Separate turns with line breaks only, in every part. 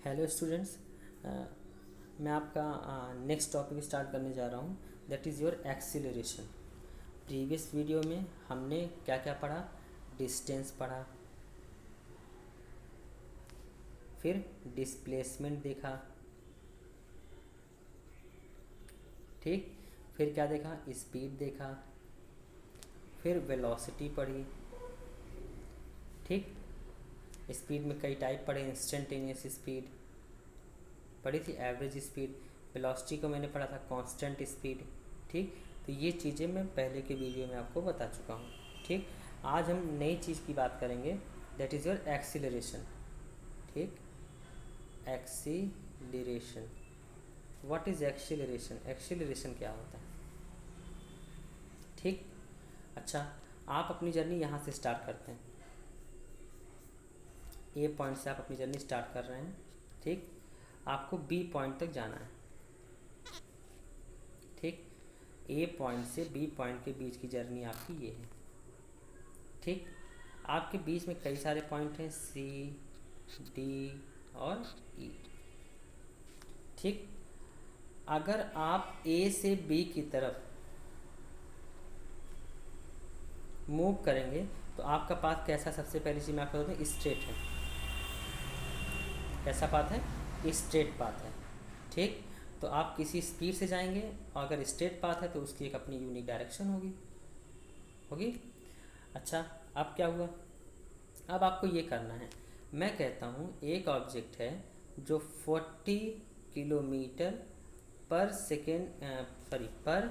Hello students. मैं आपका next topic start करने जा रहा हूँ, that is your acceleration. Previous video में हमने क्या क्या पढ़ा? डिस्टेंस पढ़ा, फिर डिस्प्लेसमेंट देखा, ठीक, फिर क्या देखा? स्पीड देखा, फिर वेलोसिटी पढ़ी, ठीक। स्पीड में कई टाइप पढ़े, इंस्टेंटेनियस स्पीड पढ़ी थी, एवरेज स्पीड। वेलोसिटी को मैंने पढ़ा था कांस्टेंट स्पीड, ठीक। तो ये चीज़ें मैं पहले के वीडियो में आपको बता चुका हूँ, ठीक। आज हम नई चीज़ की बात करेंगे, दैट इज़ योर एक्सीलरेशन, ठीक। Acceleration, what is acceleration? Acceleration क्या होता है, ठीक। अच्छा, आप अपनी जर्नी यहाँ से स्टार्ट करते हैं, ए पॉइंट से आप अपनी जर्नी स्टार्ट कर रहे हैं, ठीक। आपको बी पॉइंट तक जाना है, ठीक। ए पॉइंट से बी पॉइंट के बीच की जर्नी आपकी ये है, ठीक। आपके बीच में कई सारे पॉइंट हैं, सी, डी और ई, ठीक। अगर आप ए से बी की तरफ मूव करेंगे तो आपका पाथ कैसा? सबसे पहली चीज़ मैं आपको बता दूँ, स्ट्रेट है। कैसा पाथ है? स्ट्रेट पाथ है, ठीक। तो आप किसी स्पीड से जाएंगे, और अगर स्ट्रेट पाथ है तो उसकी एक अपनी यूनिक डायरेक्शन होगी होगी अच्छा, अब क्या हुआ? अब आपको ये करना है, मैं कहता हूँ एक ऑब्जेक्ट है जो 40 किलोमीटर पर सेकेंड, सॉरी पर,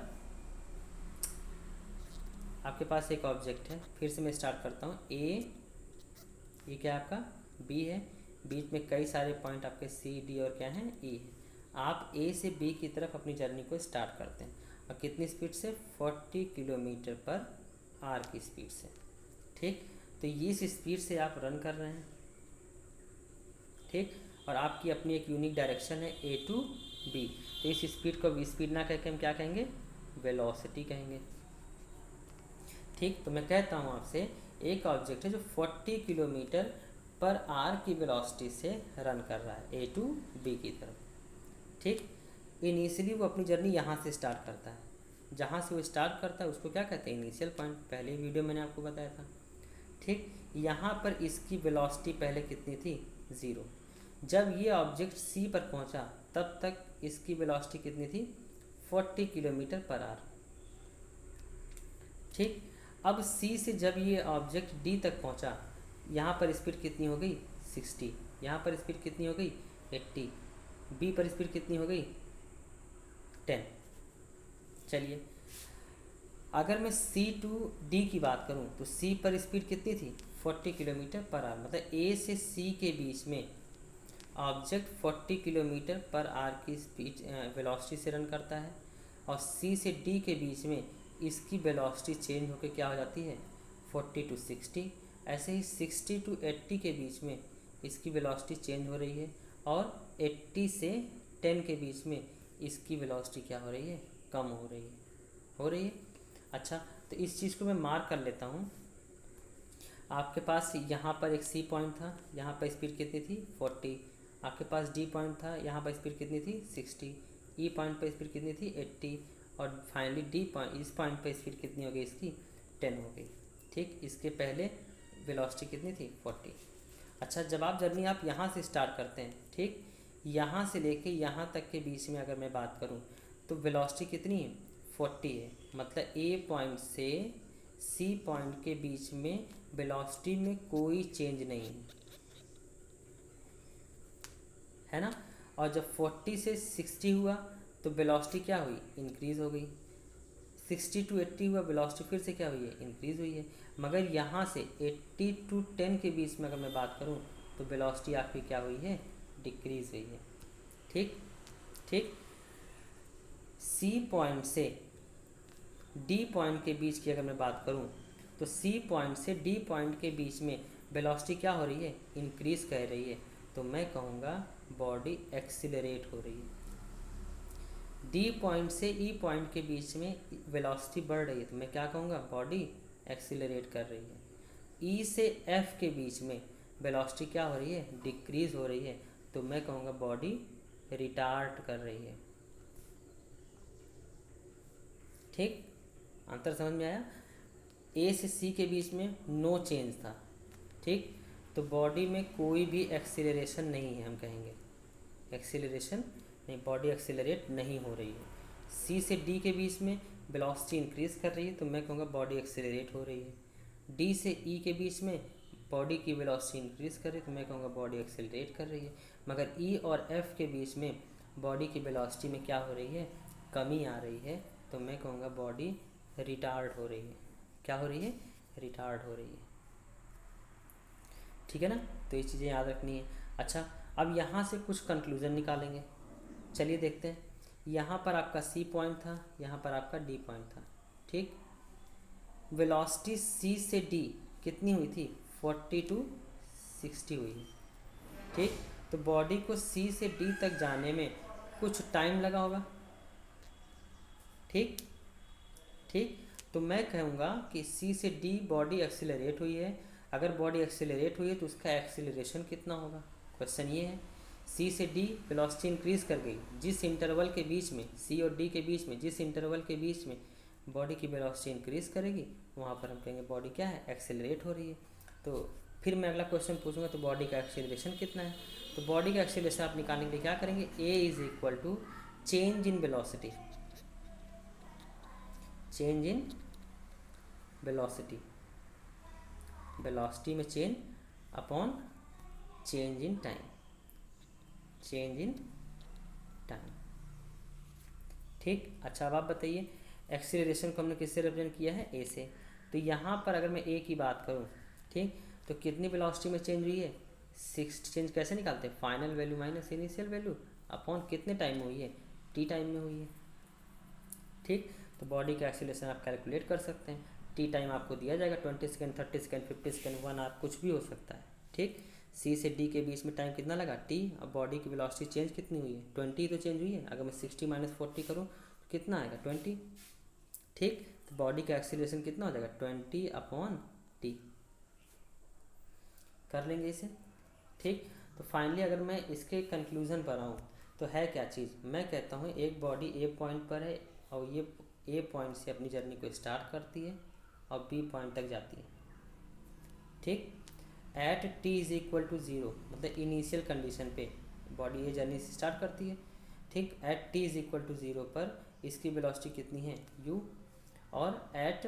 आपके पास एक ऑब्जेक्ट है, फिर से मैं स्टार्ट करता हूँ। ए, ये क्या आपका? बी है, बीच में कई सारे पॉइंट आपके सी, डी और क्या हैं? ई है। आप ए से बी की तरफ अपनी जर्नी को स्टार्ट करते हैं, और कितनी स्पीड से? 40 किलोमीटर पर आर की स्पीड से, ठीक। तो ये इस स्पीड से आप रन कर रहे हैं, ठीक। और आपकी अपनी एक यूनिक डायरेक्शन है ए टू बी। तो इस स्पीड को स्पीड ना कहकर हम क्या कहेंगे? वेलोसिटी कहेंगे, ठीक। तो मैं कहता हूँ आपसे, एक ऑब्जेक्ट है जो 40 किलोमीटर पर आर की वेलोसिटी से रन कर रहा है ए टू बी की तरफ, ठीक। इनिशियली वो अपनी जर्नी यहाँ से स्टार्ट करता है, जहाँ से वो स्टार्ट करता है उसको क्या कहते हैं? Initial point. पहले वीडियो मैंने आपको बताया था, ठीक। यहाँ पर इसकी वेलोसिटी पहले कितनी थी? 0। जब ये ऑब्जेक्ट सी पर पहुँचा तब तक इसकी वेलोसिटी कितनी थी? 40 किलोमीटर पर आवर, ठीक। अब सी से जब ये ऑब्जेक्ट डी तक पहुंचा, यहाँ पर स्पीड कितनी हो गई? 60। यहाँ पर स्पीड कितनी हो गई? 80। बी पर स्पीड कितनी हो गई? 10। चलिए, अगर मैं सी टू डी की बात करूँ तो सी पर स्पीड कितनी थी? 40 किलोमीटर पर आवर। मतलब ए से सी के बीच में ऑब्जेक्ट 40 किलोमीटर पर आवर की स्पीड वेलोसिटी से रन करता है, और सी से डी के बीच में इसकी वेलोसिटी चेंज होकर क्या हो जाती है? 40 टू 60। ऐसे ही 60 टू 80 के बीच में इसकी वेलोसिटी चेंज हो रही है, और 80 से 10 के बीच में इसकी वेलोसिटी क्या हो रही है? कम हो रही है। अच्छा, तो इस चीज़ को मैं मार्क कर लेता हूँ। आपके पास यहाँ पर एक सी पॉइंट था, यहाँ पर स्पीड कितनी थी? 40। आपके पास डी पॉइंट था, यहाँ पर स्पीड कितनी थी? 60। ई पॉइंट पर स्पीड कितनी थी? 80। और फाइनली डी पॉइंट, इस पॉइंट पर स्पीड कितनी हो गई इसकी? 10 हो गई, ठीक। इसके पहले वेलोसिटी कितनी थी? 40। अच्छा, जब आप जर्नी आप यहाँ से स्टार्ट करते हैं, ठीक, यहाँ से लेके यहाँ तक के बीच में अगर मैं बात करूँ तो वेलोसिटी कितनी है? 40 है। मतलब ए पॉइंट से सी पॉइंट के बीच में वेलोसिटी में कोई चेंज नहीं है ना। और जब 40 से 60 हुआ तो वेलोसिटी क्या हुई? इंक्रीज़ हो गई। 60 टू 80 हुआ, वेलोसिटी फिर से क्या हुई है? इंक्रीज़ हुई है। मगर यहाँ से 80 टू 10 के बीच में अगर मैं बात करूँ तो वेलोसिटी आपकी क्या हुई है? डिक्रीज़ हुई है, ठीक। ठीक, सी पॉइंट से डी पॉइंट के बीच की अगर मैं बात करूं तो सी पॉइंट से डी पॉइंट के बीच में वेलोसिटी क्या हो रही है? इंक्रीज़ कर रही है। तो मैं कहूँगा बॉडी एक्सीलरेट हो रही है। डी पॉइंट से ई पॉइंट के बीच में वेलोसिटी बढ़ रही है, तो मैं क्या कहूँगा? बॉडी एक्सीलरेट कर रही है। ई से एफ के बीच में वेलोसिटी क्या हो रही है? डिक्रीज़ हो रही है, तो मैं कहूँगा बॉडी रिटार्ड कर रही है। ठीक, अंतर समझ में आया। ए से सी के बीच में नो चेंज था। ठीक, तो बॉडी में कोई भी एक्सीलरेशन नहीं है, हम कहेंगे एक्सीलरेशन नहीं, बॉडी एक्सीलरेट नहीं हो रही है। सी से डी के बीच में वेलोसिटी इंक्रीज कर रही है, तो मैं कहूँगा बॉडी एक्सीलरेट हो रही है। डी से ई के बीच में बॉडी की वेलोसिटी इंक्रीज कर रही है, तो मैं कहूँगा बॉडी एक्सीलरेट कर रही है। मगर ई और एफ के बीच में बॉडी की वेलोसिटी में क्या हो रही है, कमी आ रही है, तो मैं कहूँगा बॉडी रिटार्ड हो रही है। क्या हो रही है, रिटार्ड हो रही है। ठीक है ना, तो ये चीज़ें याद रखनी है। अच्छा, अब यहाँ से कुछ कंक्लूजन निकालेंगे। चलिए देखते हैं। यहाँ पर आपका सी पॉइंट था, यहाँ पर आपका डी पॉइंट था। ठीक, वेलोसिटी सी से डी कितनी हुई थी, 40 to 60 हुई है। ठीक, तो बॉडी को सी से डी तक जाने में कुछ टाइम लगा होगा। ठीक ठीक, तो मैं कहूँगा कि सी से डी बॉडी एक्सीलरेट हुई है। अगर बॉडी एक्सीलरेट हुई है तो उसका एक्सीलरेशन कितना होगा, क्वेश्चन ये है। सी से डी वेलोसिटी इंक्रीज कर गई, जिस इंटरवल के बीच में, सी और डी के बीच में जिस इंटरवल के बीच में बॉडी की वेलोसिटी इंक्रीज करेगी, वहाँ पर हम कहेंगे बॉडी क्या है, एक्सीलरेट हो रही है। तो फिर मैं अगला क्वेश्चन पूछूंगा, तो बॉडी का एक्सीलरेशन कितना है। तो बॉडी का एक्सीलरेशन आप निकालने के लिए क्या करेंगे, A is equal to change in velocity, change in velocity, velocity में change upon change in time, change in time. ठीक, अच्छा अब आप बताइए एक्सीलरेशन को हमने किससे रिप्रेजेंट किया है, ए से। तो यहाँ पर अगर मैं ए की बात करूँ, ठीक, तो कितनी वेलोसिटी में चेंज हुई है, 60। चेंज कैसे निकालते हैं, final value minus initial value upon कितने टाइम में हुई है, टी टाइम में हुई है। ठीक, तो बॉडी का एक्सीलरेशन आप कैलकुलेट कर सकते हैं। टी टाइम आपको दिया जाएगा 20 सेकेंड, 30 सेकेंड, 50 सेकेंड, 1 आवर, कुछ भी हो सकता है। ठीक, सी से डी के बीच में टाइम कितना लगा, टी। अब बॉडी की वेलोसिटी चेंज कितनी हुई है, 20 तो चेंज हुई है। अगर मैं 60 माइनस 40 करूँ तो कितना आएगा, 20। ठीक, तो बॉडी का एक्सीलरेशन कितना हो जाएगा, 20 अपॉन टी। कर लेंगे इसे। ठीक, तो फाइनली अगर मैं इसके कंक्लूजन पर आऊँ तो है क्या चीज़, मैं कहता हूँ एक बॉडी ए पॉइंट पर है और ये ए पॉइंट से अपनी जर्नी को स्टार्ट करती है और बी पॉइंट तक जाती है। ठीक, at t is equal to 0, मतलब इनिशियल कंडीशन पे बॉडी ये जर्नी से स्टार्ट करती है। ठीक, at t is equal to 0 पर इसकी वेलोसिटी कितनी है, u, और at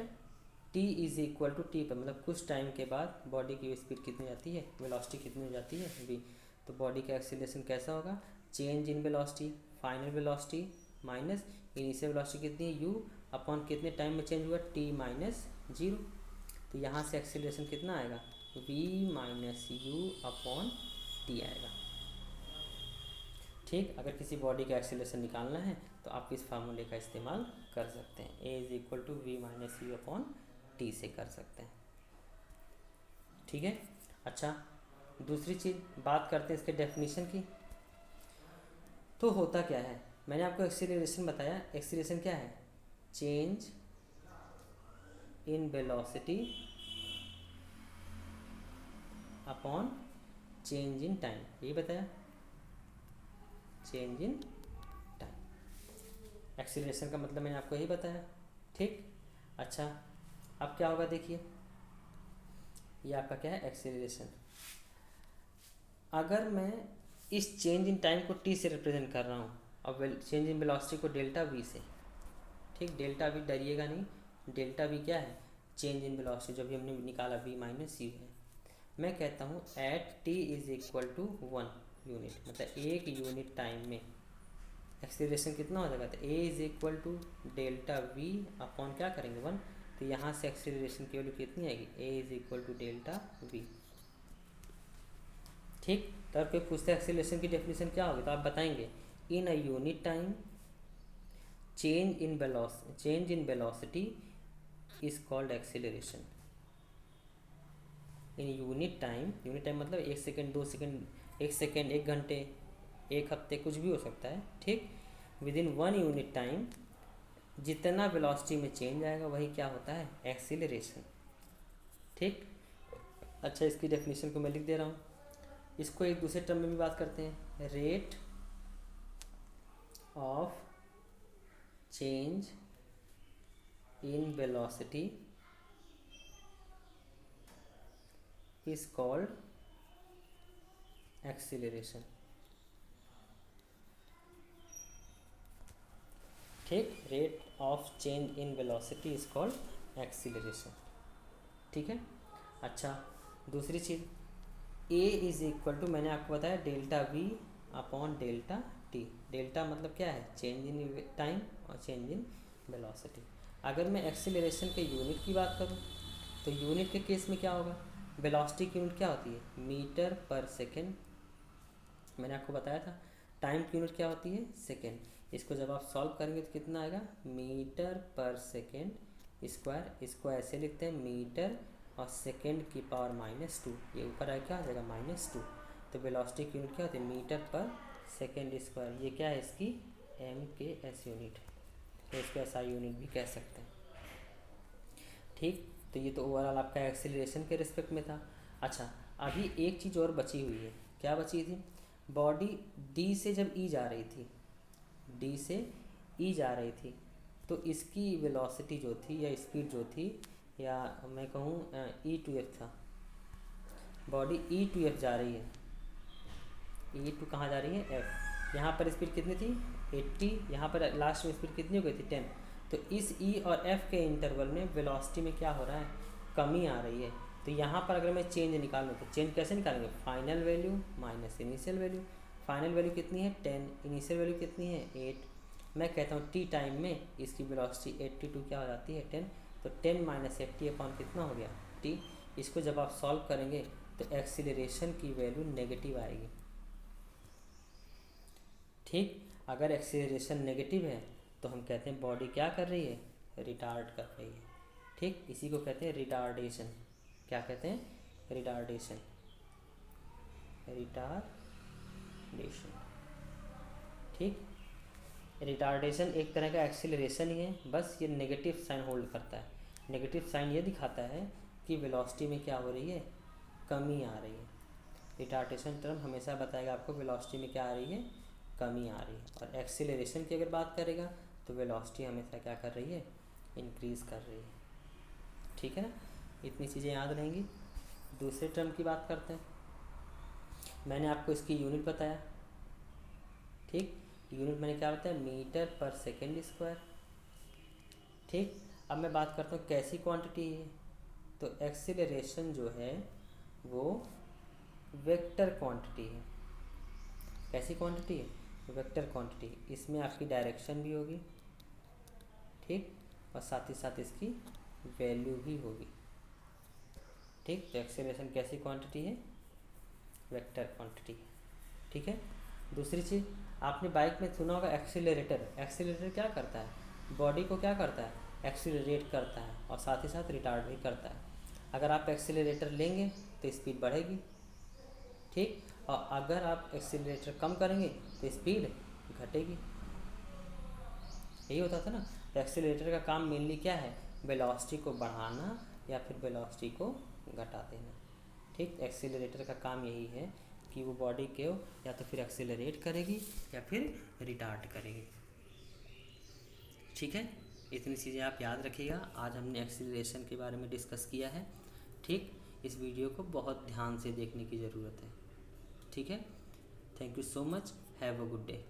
t is equal to t पर, मतलब कुछ टाइम के बाद बॉडी की स्पीड कितनी जाती है, वेलोसिटी कितनी हो जाती है, v। तो बॉडी का एक्सीलरेशन कैसा होगा, change in velocity, final velocity minus initial velocity कितनी है, u, अपॉन कितने टाइम में चेंज हुआ, t माइनस 0। तो यहाँ से एक्सीलरेशन कितना आएगा, v minus u upon T आएगा। ठीक, अगर किसी बॉडी का एक्सीलरेशन निकालना है तो आप इस फार्मूले का इस्तेमाल कर सकते हैं, a is equal to v minus u upon t से कर सकते हैं। ठीक है, अच्छा दूसरी चीज़ बात करते हैं इसके डेफिनेशन की। तो होता क्या है, मैंने आपको एक्सीलरेशन बताया, एक्सीलरेशन क्या है, change in velocity upon change in time, यही बताया, चेंज इन टाइम। एक्सीलरेशन का मतलब मैंने आपको यही बताया। ठीक, अच्छा अब क्या होगा, देखिए ये आपका क्या है, एक्सीलरेशन। अगर मैं इस चेंज इन टाइम को टी से रिप्रेजेंट कर रहा हूँ और चेंज इन वेलोसिटी को डेल्टा वी से। ठीक, डेल्टा वी डरिएगा नहीं, डेल्टा वी क्या है, चेंज इन वेलोसिटी, जो भी हमने निकाला v माइनस यू है। मैं कहता हूँ at t is equal to 1 unit, मतलब एक यूनिट टाइम में एक्सीलरेशन कितना हो जाएगा, तो a is equal to delta we upon क्या करेंगे 1। तो यहाँ से एक्सीलरेशन की वैल्यू कितनी आएगी, a is equal to delta v. ठीक, तो अब कोई पूछते हैं एक्सीलरेशन की डेफिनेशन क्या होगी, तो आप बताएंगे in a unit time change in velocity is called acceleration. In unit time मतलब 1 सेकेंड, 2 सेकेंड, 1 सेकेंड, 1 घंटे, 1 हफ्ते, कुछ भी हो सकता है। ठीक, विद इन 1 यूनिट टाइम जितना वेलोसिटी में चेंज आएगा वही क्या होता है, एक्सीलरेशन। ठीक, अच्छा इसकी डेफिनेशन को मैं लिख दे रहा हूँ। इसको एक दूसरे टर्म में भी बात करते हैं, rate of change in velocity is called acceleration. ठीक, rate of change in velocity is called acceleration. ठीक है। अच्छा, दूसरी चीज़, ए इज इक्वल टू, मैंने आपको बताया delta we upon delta T. Delta मतलब क्या है, चेंज इन टाइम और चेंज इन वेलोसिटी। अगर मैं एक्सीलरेशन के यूनिट की बात करूँ तो यूनिट के केस में क्या होगा, वेलोसिटी की यूनिट क्या होती है, मीटर पर सेकेंड। मैंने आपको बताया था टाइम की यूनिट क्या होती है, सेकेंड। इसको जब आप सॉल्व करेंगे तो कितना आएगा, मीटर पर सेकेंड स्क्वायर। इसको ऐसे लिखते हैं, मीटर और सेकेंड की पावर -2, ये ऊपर आए क्या आ जाएगा, -2। तो वेलोसिटी की यूनिट क्या होती है, मीटर पर सेकेंड स्क्वायर। ये क्या है, इसकी MKS यूनिट, तो इसको SI यूनिट भी कह सकते हैं। ठीक, तो ये तो ओवरऑल आपका एक्सीलरेशन के रिस्पेक्ट में था। अच्छा, अभी एक चीज़ और बची हुई है, क्या बची थी, बॉडी D से जब E जा रही थी, D से E जा रही थी, तो इसकी वेलोसिटी जो थी या स्पीड जो थी, या मैं कहूँ E to F था, बॉडी E to F जा रही है, E to कहाँ जा रही है, F। यहाँ पर स्पीड कितनी थी, 80, यहाँ पर लास्ट में स्पीड कितनी हो गई थी, 10। तो इस E और F के इंटरवल में वेलोसिटी में क्या हो रहा है, कमी आ रही है। तो यहाँ पर अगर मैं चेंज निकालूँ तो चेंज कैसे निकालेंगे, final value minus initial value. Final value कितनी है, 10, इनिशियल वैल्यू कितनी है, 8। मैं कहता हूँ टी टाइम में इसकी वेलोसिटी 82 क्या हो जाती है, 10। तो 10 माइनस 80 अपॉन कितना हो गया, टी। इसको जब आप सॉल्व करेंगे तो एक्सीलरेशन की वैल्यू नेगेटिव आएगी। ठीक, अगर एक्सीलरेशन नेगेटिव है तो हम कहते हैं बॉडी क्या कर रही है, रिटार्ड कर रही है। ठीक, इसी को कहते हैं रिटार्डेशन। क्या कहते हैं, रिटार्डेशन, रिटार्डेशन। ठीक, रिटार्डेशन एक तरह का एक्सीलरेशन ही है, बस ये नेगेटिव साइन होल्ड करता है। नेगेटिव साइन ये दिखाता है कि वेलोसिटी में क्या हो रही है, कमी आ रही है। रिटार्डेशन टर्म हमेशा बताएगा आपको वेलोसिटी में क्या आ रही है, कमी आ रही है। और एक्सीलरेशन की अगर बात करेगा तो वेलोसिटी हमेशा क्या कर रही है, इंक्रीज़ कर रही है। ठीक है ना, इतनी चीज़ें याद रहेंगी। दूसरे टर्म की बात करते हैं। मैंने आपको इसकी यूनिट बताया। ठीक, यूनिट मैंने क्या बताया, मीटर पर सेकेंड स्क्वायर। ठीक, अब मैं बात करता हूँ कैसी क्वांटिटी है, तो एक्सीलरेशन जो है वो वेक्टर क्वांटिटी है। कैसी क्वांटिटी है, वेक्टर क्वांटिटी। इसमें आपकी डायरेक्शन भी होगी, ठीक, और साथ ही साथ इसकी वैल्यू भी होगी। ठीक, तो एक्सीलरेशन कैसी क्वांटिटी है, वेक्टर क्वांटिटी। ठीक है। दूसरी चीज़, आपने बाइक में सुना होगा एक्सीलरेटर। एक्सीलरेटर क्या करता है, बॉडी को क्या करता है, एक्सीलरेट करता है और साथ ही साथ रिटार्ड भी करता है। अगर आप एक्सीलरेटर लेंगे तो स्पीड बढ़ेगी, ठीक, और अगर आप एक्सीलरेटर कम करेंगे तो स्पीड घटेगी। यही होता था ना। तो एक्सीलरेटर का काम मेनली क्या है, वेलोसिटी को बढ़ाना या फिर वेलोसिटी को घटा देना। ठीक, एक्सीलरेटर का काम यही है कि वो बॉडी को या तो फिर एक्सीलरेट करेगी या फिर रिटार्ड करेगी। ठीक है, इतनी चीज़ें आप याद रखिएगा। आज हमने एक्सीलरेशन के बारे में डिस्कस किया है। ठीक, इस वीडियो को बहुत ध्यान से देखने की ज़रूरत है। ठीक है, thank you so much, have a good day.